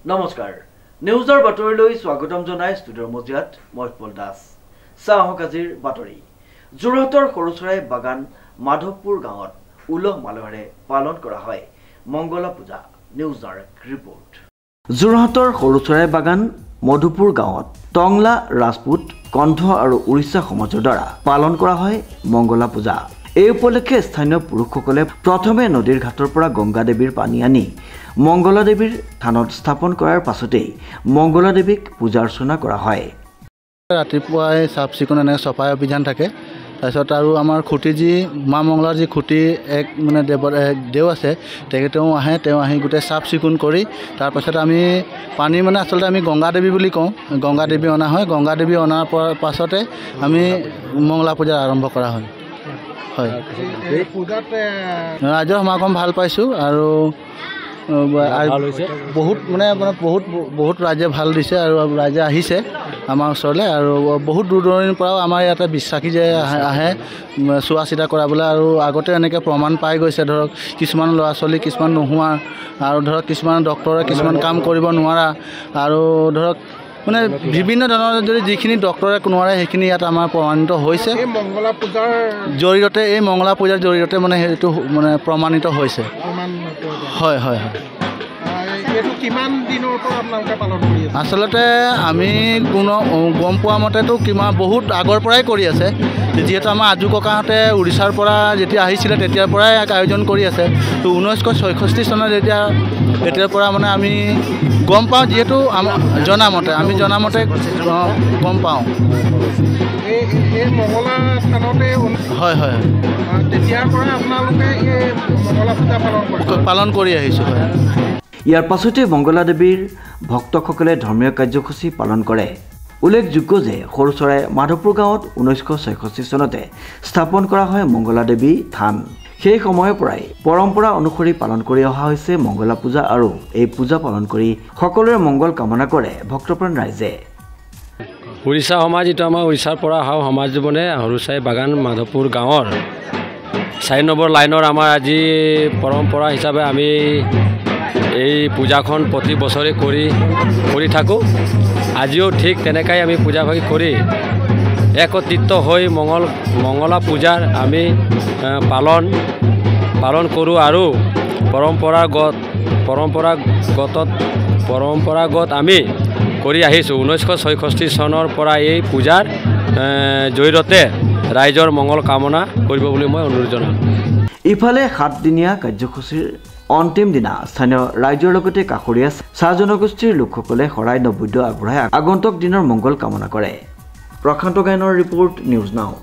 নমস্কাৰ নিউজৰ বাতৰিলৈ স্বাগতম জনাই ষ্টুডিঅ'ৰ মজিয়াত মই পল দাস চাহক আজিৰ বাতৰি যোৰহাটৰ সৰুচৰাই বাগান মাধৱপুৰ গাঁৱত উলহ মালহেৰে পালন কৰা হয় মংগলা পূজা নিউজ ডাইৰেক্ট ৰিপৰ্ট যোৰহাটৰ সৰুচৰাই বাগান মধুপুৰ গাঁৱত টংলা ৰাজপুত কণ্ঠ আৰু উৰিষ্যা সমাজৰ দ্বাৰা পালন কৰা হয় মংগলা পূজা এই উপলক্ষে স্থানীয় পুৰুষসকলে প্ৰথমে নদীৰ ঘাটৰ পৰা গংগা দেৱীৰ পানী আনি মংগলা দেৱীৰ থানত স্থাপন কৰাৰ পাছতেই মংগলা দেৱীক পূজা অৰ্চনা কৰা হয় ৰাতিপুৱাই চাফ চিকুণ এনে সফাই অভিযান থাকে তাৰপিছত আৰু আমাৰ খুঁটি যি মা মংগলাৰ যি খুঁটি এক মানে দেও আছে তেওঁ আহি গোটেই চাফ চিকুণ কৰি তাৰপাছত আমি পানী মানে আচলতে আমি গংগা দেৱী বুলি কওঁ গংগা দেৱী অনা হয় গংগা দেৱী অনাৰ পাছতে আমি মংগলা পূজা আৰম্ভ কৰা হয় হয় ৰাইজৰ সমাগম ভাল পাইছোঁ আৰু বহুত মানে বহুত ৰাইজে ভাল দিছে আৰু ৰাইজে আহিছে আমাৰ ওচৰলৈ আৰু বহুত দূৰ দূৰণিৰ পৰাও আমাৰ ইয়াতে বিশ্বাসী যে আহে চোৱা চিতা কৰাবলৈ আৰু আগতে এনেকৈ প্ৰমাণ পাই গৈছে ধৰক কিছুমান ল'ৰা ছোৱালী কিছুমান নোহোৱা আৰু ধৰক কিছুমান ডক্তৰে কিছুমান কাম কৰিব নোৱাৰা আৰু ধৰক মানে বিভিন্ন ধৰণৰ যদি যিখিনি ডক্তৰে নোৱাৰে সেইখিনি ইয়াত আমাৰ প্ৰমাণিত হৈছে এই মংগলা পূজাৰ জৰিয়তে মানে সেইটো মানে প্ৰমাণিত হৈছে হয় হয় হয় আচলতে আমি গম পোৱা মতেতো বহুত আগৰ পৰাই কৰি আছে যিহেতু আমাৰ আজু ককাহঁতে উৰিষ্যাৰ পৰা যেতিয়া আহিছিলে তেতিয়াৰ পৰাই আয়োজন কৰি আছে তো 1966 চনত তেতিয়াৰ পৰা মানে আমি গম পাওঁ যিহেতু জনামতে গম পাওঁ হয় হয় তেতিয়াৰ পৰা আপোনালোকে মংগলা পূজা পালন কৰি আহিছোঁ হয় ইয়াৰ পাছতে মংগলা দেৱীৰ ভক্তসকলে ধৰ্মীয় কাৰ্যসূচী পালন কৰে উল্লেখযোগ্য যে সৰুচৰাই মাধৱপুৰ গাঁৱত 1966 চনতে স্থাপন কৰা হয় মংগলা দেৱী থান সেই সময়ৰ পৰাই পৰম্পৰা অনুসৰি পালন কৰি অহা হৈছে মংগলা পূজা আৰু এই পূজা পালন কৰি সকলোৰে মংগল কামনা কৰে ভক্তপ্ৰাণ ৰাইজে উৰিষ্যা সমাজ এইটো আমাৰ উৰিষ্যাৰ পৰা অহা সমাজ জীৱনে সৰুচাই বাগান মাধৱপুৰ গাঁৱৰ 4 নম্বৰ লাইনৰ আমাৰ আজি পৰম্পৰা হিচাপে আমি এই পূজাখন প্ৰতি বছৰে কৰি থাকোঁ আজিও ঠিক তেনেকাই আমি পূজা ভাগি কৰি একত্ৰিত হৈ মংগলা পূজাৰ আমি পালন কৰোঁ আৰু পৰম্পৰাগত আমি কৰি আহিছোঁ 1966 চনৰ পৰা এই পূজাৰ জৰিয়তে ৰাইজৰ মংগল কামনা কৰিব বুলি মই অনুৰোধ জনাম ইফালে 7 দিনীয়া কাৰ্যসূচীৰ অন্তিম দিনা স্থানীয় ৰাইজৰ লগতে কাষৰীয়া চাহ জনগোষ্ঠীৰ লোকসকলে শৰাই নৈবেদ্য আগবঢ়াই আগন্তুক দিনৰ মংগল কামনা কৰে প্ৰশান্ত গায়নৰ ৰিপৰ্ট নিউজ নাও।